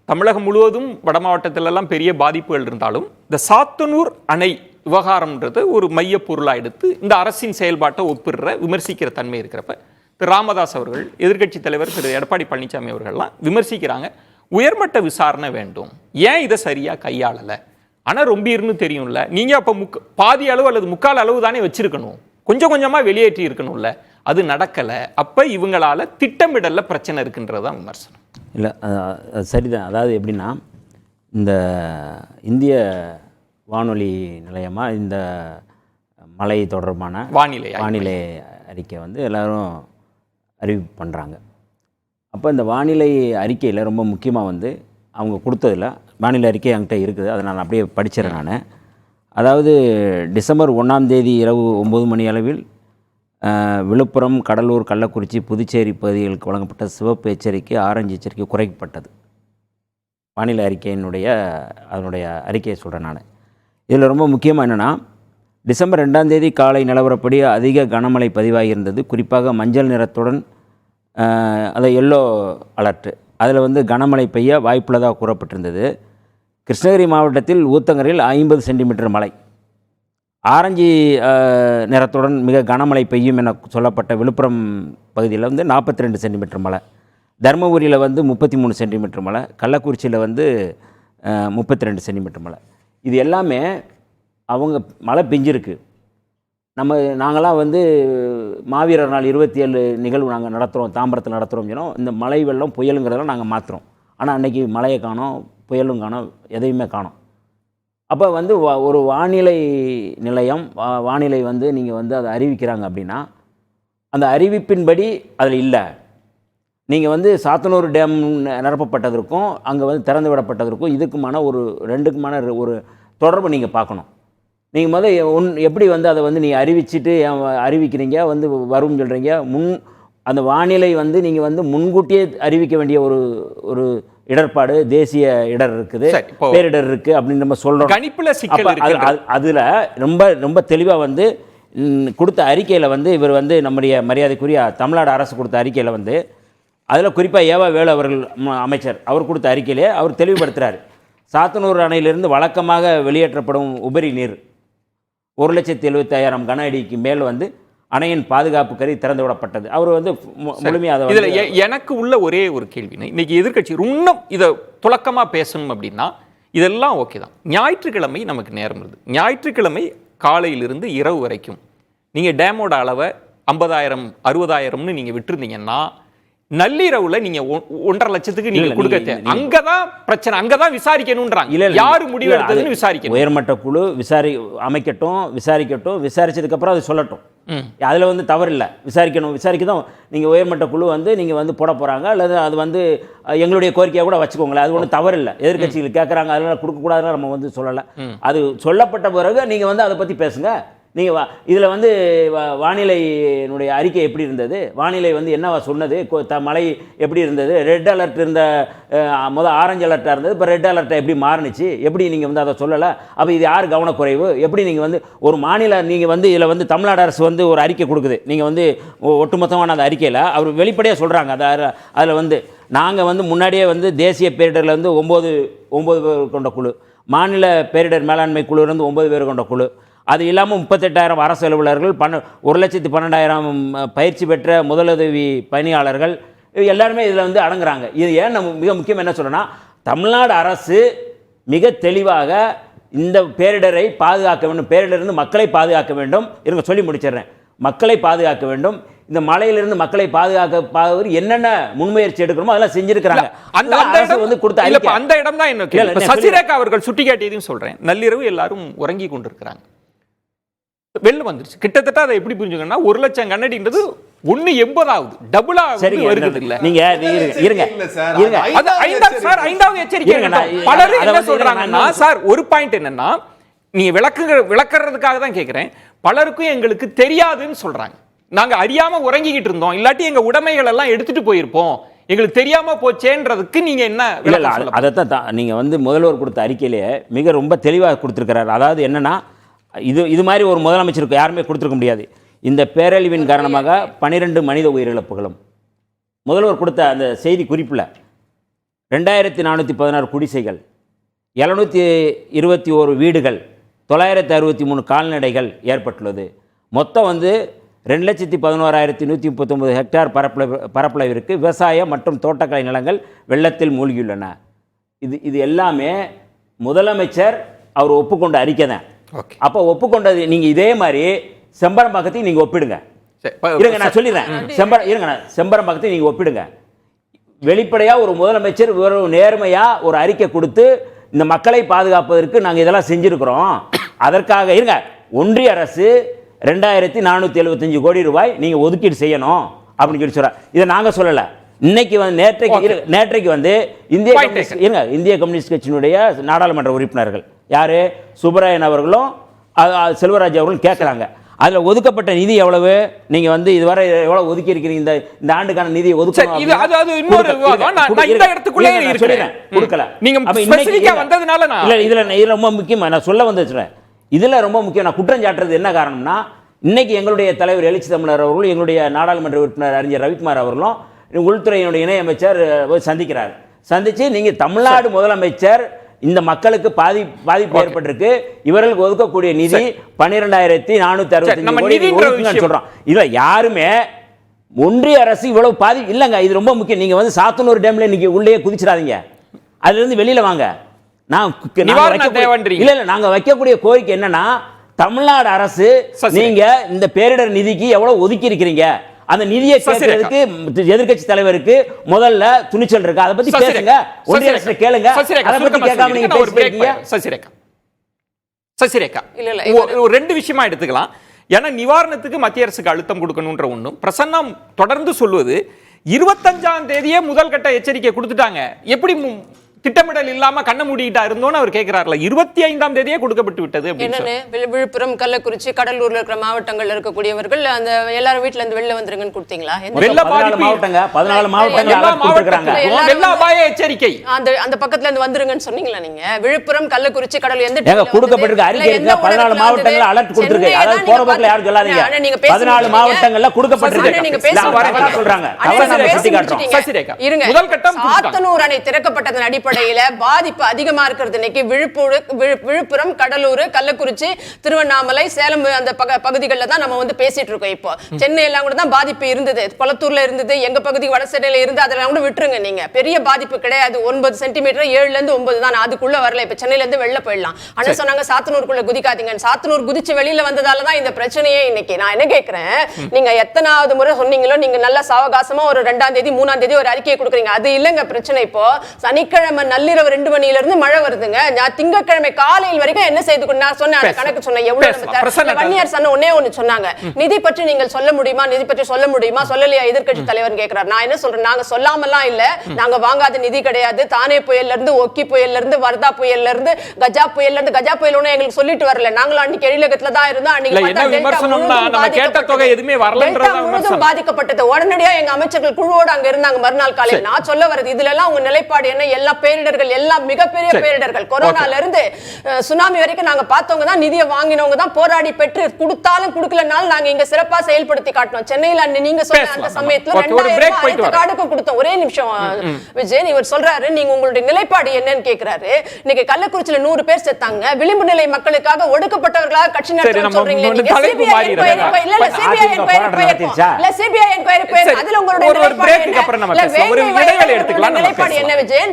தமிழகம் முழுவதும் வட மாவட்டத்திலெல்லாம் பெரிய பாதிப்புகள் இருந்தாலும் இந்த சாத்தனூர் அணை விவகாரம்ன்றது ஒரு மைய பொருளாக எடுத்து இந்த அரசின் செயல்பாட்டை ஒப்பிடுற விமர்சிக்கிற தன்மை இருக்கிறப்ப திரு ராமதாஸ் அவர்கள், எதிர்க்கட்சி தலைவர் திரு எடப்பாடி பழனிசாமி அவர்கள்லாம் விமர்சிக்கிறாங்க. உயர்மட்ட விசாரணை வேண்டும், ஏன் இதை சரியா கையாளலை? ஆனால் ரொம்ப இருன்னு தெரியும்ல, நீங்கள் அப்போ பாதி அளவு அல்லது முக்கால் அளவு தானே வச்சிருக்கணும், கொஞ்சம் கொஞ்சமாக வெளியேற்றி இருக்கணும்ல, அது நடக்கலை. அப்போ இவங்களால திட்டமிடல பிரச்சனை இருக்குன்றது தான் விமர்சனம். இல்லை, சரிதான். அதாவது எப்படின்னா, இந்த இந்திய வானொலி நிலையமாக இந்த மழை தொடர்பான வானிலை அறிக்கை வந்து எல்லோரும் அறிவிப்பு பண்ணுறாங்க. அப்போ இந்த வானிலை அறிக்கையில் ரொம்ப முக்கியமாக வந்து அவங்க கொடுத்ததில் வானிலை அறிக்கை என்கிட்ட இருக்குது, அதை நான் அப்படியே படிச்சிடறேன் நான். அதாவது டிசம்பர் 1ஆம் தேதி இரவு 9 மணி அளவில் விழுப்புரம், கடலூர், கள்ளக்குறிச்சி, புதுச்சேரி பகுதிகளுக்கு வழங்கப்பட்ட சிவப்பு எச்சரிக்கை, ஆரஞ்சு எச்சரிக்கை குறைக்கப்பட்டது. வானிலை அறிக்கையினுடைய அதனுடைய அறிக்கையை சொல்கிறேன் நான். இதில் ரொம்ப முக்கியமாக என்னென்னா, டிசம்பர் 2ஆம் தேதி காலை நிலவரப்படி அதிக கனமழை பதிவாகியிருந்தது. குறிப்பாக மஞ்சள் நிறத்துடன் அதை எல்லோ அலர்ட்டு, அதில் வந்து கனமழை பெய்ய வாய்ப்புள்ளதாக கூறப்பட்டிருந்தது. கிருஷ்ணகிரி மாவட்டத்தில் ஊத்தங்கரையில் 50 சென்டிமீட்டர் மழை, ஆரஞ்சு நிறத்துடன் மிக கனமழை பெய்யும் என சொல்லப்பட்ட விழுப்புரம் பகுதியில் வந்து 42 சென்டிமீட்டர் மழை, தருமபுரியில் வந்து 33 சென்டிமீட்டர் மழை, கள்ளக்குறிச்சியில் வந்து 32 சென்டிமீட்டர் மழை. இது எல்லாமே அவங்க மழை பெஞ்சிருக்கு. நாங்களாம் வந்து மாவீரர் நாள் 27 நிகழ்வு நாங்கள் நடத்துகிறோம், தாம்பரத்தில் நடத்துகிறோம் சொன்னோம். இந்த மழை வெள்ளம் புயலுங்கிறதெல்லாம் நாங்கள் மாற்றுறோம். ஆனால் அன்றைக்கி மழையை காணோம், புயலும் காணோம், எதையுமே காணோம். அப்போ வந்து ஒரு வானிலை நிலையம் வானிலை வந்து நீங்கள் வந்து அதை அறிவிக்கிறாங்க அப்படின்னா, அந்த அறிவிப்பின்படி அதில் இல்லை. நீங்கள் வந்து சாத்தனூர் டேம் நிரப்பப்பட்டதற்கும் அங்கே வந்து திறந்து விடப்பட்டதற்கும் இதுக்குமான ஒரு ரெண்டுக்குமான ஒரு தொடர்பு நீங்கள் பார்க்கணும். நீங்கள் எப்படி வந்து அதை வந்து நீங்கள் அறிவிக்கிறீங்க, வந்து வரும்னு சொல்கிறீங்க. அந்த வானிலை வந்து நீங்கள் வந்து முன்கூட்டியே அறிவிக்க வேண்டிய ஒரு இடர்பாடு, தேசிய இடர் இருக்குது, பேரிடர் இருக்குது அப்படின்னு நம்ம சொல்கிறோம். கணிப்புல சிக்கல் அதில் ரொம்ப ரொம்ப தெளிவாக வந்து கொடுத்த அறிக்கையில் வந்து இவர் வந்து நம்முடைய மரியாதைக்குரிய தமிழ்நாடு அரசு கொடுத்த அறிக்கையில் வந்து அதில் குறிப்பாக ஏவா வேலு அவர்கள் அமைச்சர் அவர் கொடுத்த அறிக்கையிலே அவர் தெளிவுபடுத்துகிறார். சாத்தனூர் அணையிலிருந்து வழக்கமாக வெளியேற்றப்படும் உபரி நீர் 1,75,000 கன அடிக்கு மேல் வந்து அணையின் பாதுகாப்பு கருதி திறந்து விடப்பட்டது. அவர் வந்து முழுமையாக இதில் எனக்கு உள்ள ஒரே ஒரு கேள்வி, இன்னைக்கு எதிர்க்கட்சி இன்னும் இதை துலக்கமாக பேசணும் அப்படின்னா இதெல்லாம் ஓகே தான். ஞாயிற்றுக்கிழமை நமக்கு நேரம் இருக்குது. ஞாயிற்றுக்கிழமை காலையிலிருந்து இரவு வரைக்கும் நீங்கள் டேமோட அளவை 50,000 60,000ன்னு நீங்கள் விட்டுருந்தீங்கன்னா, நள்ளிரவுல நீங்க 1.5 லட்சத்துக்கு நீங்க கொடுக்க, அங்கதான் பிரச்சனை, அங்கதான் விசாரிக்கணும்ன்றாங்க. இல்ல, யாரு முடிவு எடுத்ததுன்னு விசாரிக்கணும். உயர்மட்ட குழு அமைக்கட்டும், விசாரிச்சதுக்கு அப்புறம் அது சொல்லட்டும். அதுல வந்து தவறு இல்லை, விசாரிக்கதான். நீங்க உயர்மட்ட குழு வந்து நீங்க வந்து போட போறாங்க, அல்லது அது வந்து எங்களுடைய கோரிக்கையை கூட வச்சுக்கோங்களேன், அது ஒன்றும் தவறு இல்லை. எதிர்கட்சிகள் கேட்கறாங்க, அதனால கொடுக்கக்கூடாதுன்னு நம்ம வந்து சொல்லலை. அது சொல்லப்பட்ட பிறகு நீங்க வந்து அதை பத்தி பேசுங்க. நீங்கள் இதில் வந்து வானிலையினுடைய அறிக்கை எப்படி இருந்தது, வானிலை வந்து என்னவா சொன்னது, மழை எப்படி இருந்தது, ரெட் அலர்ட் இருந்த முதல் ஆரஞ்சு அலர்ட்டாக இருந்தது, இப்போ ரெட் அலர்ட்டாக எப்படி மாறுனுச்சு, எப்படி நீங்கள் வந்து அதை சொல்லலை? அப்போ இது யார் கவனக்குறைவு? எப்படி நீங்கள் வந்து ஒரு மாநில நீங்கள் வந்து இதில் வந்து தமிழ்நாடு அரசு வந்து ஒரு அறிக்கை கொடுக்குது, நீங்கள் வந்து ஒட்டுமொத்தமான அந்த அறிக்கையில் அவர் வெளிப்படையாக சொல்கிறாங்க. அதில் வந்து நாங்கள் வந்து முன்னாடியே வந்து தேசிய பேரிடரில் வந்து 9 பேர் கொண்ட குழு, மாநில பேரிடர் மேலாண்மை குழு இருந்து 9 பேர் கொண்ட குழு, அது இல்லாமல் 38,000 அரசு அலுவலர்கள், 1,12,000 பயிற்சி பெற்ற முதலுதவி பணியாளர்கள், எல்லாருமே இதில் வந்து அடங்குறாங்க. இது ஏன் நம்ம மிக முக்கியம் என்ன சொல்கிறோன்னா, தமிழ்நாடு அரசு மிக தெளிவாக இந்த பேரிடரை பாதுகாக்க வேண்டும், பேரிடரிலிருந்து மக்களை பாதுகாக்க வேண்டும். இருங்க சொல்லி முடிச்சிடுறேன். மக்களை பாதுகாக்க வேண்டும், இந்த மழையிலிருந்து மக்களை பாதுகாக்க என்னென்ன முன்முயற்சி எடுக்கணுமோ அதெல்லாம் செஞ்சிருக்கிறாங்க. அந்த இடம் தான் என்ன சசிரேகா அவர்கள் சுட்டிக்காட்டியதையும் சொல்றேன். நள்ளிரவு எல்லாரும் உறங்கி கொண்டிருக்கிறாங்க, வெள்ளம் வந்துருச்சு. கிட்டத்தட்ட அதை எப்படி புரிஞ்சுக்கணும்னா 1 லட்சம் கண்ணடின்றது 1.80 ஆகுது, டபுளா வருது. இல்ல நீங்க இருங்க, ஐந்தாவது எச்சரிக்கை. பலர் என்ன சொல்றாங்கன்னா, சார் ஒரு பாயிண்ட் என்னன்னா, நீங்க விளக்குறதுக்காக தான் கேட்கிறேன், பலருக்கும் எங்களுக்கு தெரியாதுன்னு சொல்றாங்க. நாங்க அறியாம உறங்கிக்கிட்டு இருந்தோம், இல்லாட்டி எங்க உடைமைகள் எல்லாம் எடுத்துட்டு போயிருப்போம், எங்களுக்கு தெரியாம போச்சேன்றதுக்கு நீங்க என்ன? அதைத்தான் நீங்க வந்து முதல்வர் கொடுத்த அறிக்கையிலே மிக ரொம்ப தெளிவாக கொடுத்திருக்கிறார். அதாவது என்னன்னா, இது மாதிரி ஒரு முதலமைச்சருக்கு யாருமே கொடுத்துருக்க முடியாது. இந்த பேரழிவின் காரணமாக 12 மனித உயிரிழப்புகளும் முதல்வர் கொடுத்த அந்த செய்தி குறிப்பில் 2416 குடிசைகள், 721 வீடுகள், 963 கால்நடைகள் ஏற்பட்டுள்ளது. மொத்தம் வந்து 2,11,139 ஹெக்டார் பரப்பளவிற்கு விவசாய மற்றும் தோட்டக்கலை நிலங்கள் வெள்ளத்தில் மூழ்கியுள்ளன. இது எல்லாமே முதலமைச்சர் அவர் ஒப்புக்கொண்ட அறிக்கை தான். அப்போ ஒப்புக்கொண்டது நீங்கள் இதே மாதிரி செம்பரம்பாக்கத்தையும் நீங்கள் ஒப்பிடுங்க. இருங்க நான் சொல்லிடுறேன். செம்பரம்பாக்கத்தையும் நீங்கள் ஒப்பிடுங்க. வெளிப்படையாக ஒரு முதலமைச்சர் நேர்மையாக ஒரு அறிக்கை கொடுத்து இந்த மக்களை பாதுகாப்பதற்கு நாங்கள் இதெல்லாம் செஞ்சுருக்கிறோம், அதற்காக இருங்க ஒன்றிய அரசு 2,475 கோடி ரூபாய் நீங்கள் ஒதுக்கீடு செய்யணும் அப்படின்னு சொல்லி சொல்கிறார். இதை நாங்கள் சொல்லலை. இன்னைக்கு வந்து நேற்றைக்கு வந்து இந்திய கம்யூனிஸ்ட் கட்சியினுடைய நாடாளுமன்ற உறுப்பினர்கள் யார், சுப்பராயன் அவர்களும் செல்வராஜ் அவர்களும் கேட்குறாங்க, அதில் ஒதுக்கப்பட்ட நிதி எவ்வளவு, நீங்கள் வந்து இதுவரை எவ்வளவு ஒதுக்கி இருக்கிறீங்க, இந்த ஆண்டுக்கான நிதியை ஒதுக்கணும். இதுல ரொம்ப முக்கியமா நான் சொல்ல வந்துச்சுறேன். இதில் ரொம்ப முக்கியம் நான் குற்றம் சாட்டுறது என்ன காரணம்னா, இன்னைக்கு எங்களுடைய தலைவர் எழுச்சி தமிழர் அவர்களும் எங்களுடைய நாடாளுமன்ற உறுப்பினர் அறிஞர் ரவிக்குமார் அவர்களும் உள்துறையினுடைய இணையமைச்சர் சந்திக்கிறார். சந்திச்சு நீங்க தமிழ்நாடு முதலமைச்சர் இந்த மக்களுக்கு பாதிப்பு ஏற்பட்டிருக்கு, இவர்களுக்கு ஒதுக்கக்கூடிய நிதி 12,465 கோடி சொல்றோம். இதுல யாருமே ஒன்றிய அரசு இவ்வளவு பாதிப்பு இல்லைங்க. இது ரொம்ப முக்கியம். நீங்க வந்து சாத்தனூர் டேம்ல இன்னைக்கு உள்ளே குதிச்சிடாதீங்க, அதுல இருந்து வெளியில வாங்க. நாங்க வைக்கக்கூடிய கோரிக்கை என்னன்னா, தமிழ்நாடு அரசு நீங்க இந்த பேரிடர் நிதிக்கு எவ்வளவு ஒதுக்கி இருக்கிறீங்க, அந்த நிதியை கேட்கறதுக்கு எதிர்க்கட்சி தலைவருக்கு முதல்ல துணிச்சல் இருக்கு. அதை பத்தி பேசுங்க, ஒன்றிய அரசு கேளுங்க. அதை பத்தி கேட்காம நீங்க பேசுறீங்க. சசிரேகா ஒரு ரெண்டு விஷயமா எடுத்துக்கலாம். ஏன்னா நிவாரணத்துக்கு மத்திய அரசுக்கு அழுத்தம் கொடுக்கணும்ன்ற ஒண்ணும், பிரசன்னா தொடர்ந்து சொல்வது 25ஆம் தேதியே முதல் கட்ட எச்சரிக்கை கொடுத்துட்டாங்க, எப்படி திட்டமிடல் இல்லாம கண்ண மூடிட்டா இருந்தோன்னு அவர் கேட்கிறார்ல. 25ஆம் தேதியே கொடுக்கப்பட்டு விட்டது. விழுப்புரம், கள்ளக்குறிச்சி, கடலூர்ல இருக்கிற மாவட்டங்கள்ல இருக்கக்கூடியவர்கள் அந்த எல்லாரும் வீட்டுல இருந்து வெளில வந்துருங்கன்னு கொடுத்தீங்களா? 14 மாவட்டங்கள் வெள்ள அபாய எச்சரிக்கை அந்த பக்கத்துல இருந்து வந்துருங்கன்னு சொன்னீங்களா? நீங்க விழுப்புரம், கள்ளக்குறிச்சி, கடலூர் எந்த கொடுக்கப்பட்டிருக்க அறிக்கை இருக்கு. 14 மாவட்டங்கள் அலர்ட் கொடுத்திருக்கு. அதாவது போற போக்குல யாரும் சொல்லாதீங்க. 14 மாவட்டங்கள்ல கொடுக்கப்பட்டிருக்கு. நீங்க பேசுறாங்க சொல்றாங்க. இருங்க, முதல் கட்டம் சாத்தனூர் அணை திறக்கப்பட்டதன் அடிப்படையில் பாதிப்பு அதிகமா இருக்கிறது. இன்னைக்கு விழுப்புரம், கடலூர், கள்ளக்குறிச்சி, திருவண்ணாமலை, சேலம் அந்த பகுதிகளில் தான் நம்ம வந்து பேசிட்டு இருக்கோம். இப்போ சென்னை எல்லாம் கூட தான் பாதிப்பு இருந்தது, கொளத்தூர்ல இருந்தது, எங்க பகுதி வடசென்னையில இருந்து, அதெல்லாம் கூட விட்டுருங்க. நீங்க பெரிய பாதிப்பு கிடையாது. 9 சென்டிமீட்டர் 7ல இருந்து 9 தான், அதுக்குள்ள வரல. இப்ப சென்னையில இருந்து வெளில போயிடலாம். ஆனா சொன்னாங்க சாத்தனூருக்குள்ள குதிக்காதீங்க. சாத்தனூர் குதிச்சு வெளியில வந்ததால தான் இந்த பிரச்சனையே. இன்னைக்கு நான் என்ன கேட்கிறேன், நீங்க எத்தனாவது முறை சொன்னீங்களோ, நீங்க நல்ல சாவகாசமா ஒரு 2ஆம் தேதி 3ஆம் தேதி ஒரு அறிக்கையை கொடுக்குறீங்க. அது இல்லங்க பிரச்சனை. இப்போ சனிக்கிழமை நள்ளிரவு 2 மணில இருந்து மழை வருதுங்க. நான் திங்கட்கிழமை காலையில் வரைக்கும் என்ன செய்து நான் சொன்னேன், அந்த கணக்கு சொன்னேன். எவ்வளவு வன்னியர் சொன்ன ஒண்ணே சொன்னாங்க, நிதி பற்றி நீங்கள் சொல்ல முடியுமா, நிதி பற்றி சொல்ல முடியுமா, சொல்லலையா எதிர்க்கட்சி தலைவர் கேட்கிறார். நான் என்ன சொல்றேன், நாங்க சொல்லாமலாம் இல்ல, நாங்க வாங்காத நிதி கிடையாது. தானே புயல்ல இருந்து, ஒக்கி புயல்ல இருந்து, வர்தா புயல்ல இருந்து, கஜா புயல்ல இருந்து, கஜா புயல் ஒண்ணு எங்களுக்கு சொல்லிட்டு வரல. நாங்களும் அன்னைக்கு எழிலகத்துல தான் இருந்தோம். அன்னைக்கு முழுதும் பாதிக்கப்பட்டது. உடனடியா எங்க அமைச்சர்கள் குழுவோடு அங்க இருந்தாங்க மறுநாள் காலையில். நான் சொல்ல வரது இதுல எல்லாம் உங்க நிலைப்பாடு என்ன? எல்லா பேரிடர்கள் எல்லாம் மிகப்பெரிய பேரிடர்கள், கொரோனால இருந்து சுனாமி வரைக்கும் நாங்க பார்த்தவங்க தான், நிதியை வாங்கினவங்க தான், போராடி பெற்று கொடுத்தாலும் கொடுக்கலனாலும் நாங்க இங்க சிறப்பா செயல்படுத்தி காட்டணும். சென்னையில நீங்க சொல்ற அந்த சமயத்துல 2000 கார்டுக்கும் கொடுத்தோம். ஒரே நிமிஷம் விஜய், இவர் சொல்றாரு நீங்க உங்களுடைய நிலைப்பாடு என்னன்னு கேக்குறாரு. இன்னைக்கு கள்ளக்குறிச்சியில 100 பேர் செத்தாங்க. விளிம்பு நிலை மக்களுக்காக ஒடுக்கப்பட்டவர்களாக கட்சி நடத்த சொல்றீங்க. அதுல உங்களுடைய நிலைப்பாடு என்ன விஜய்?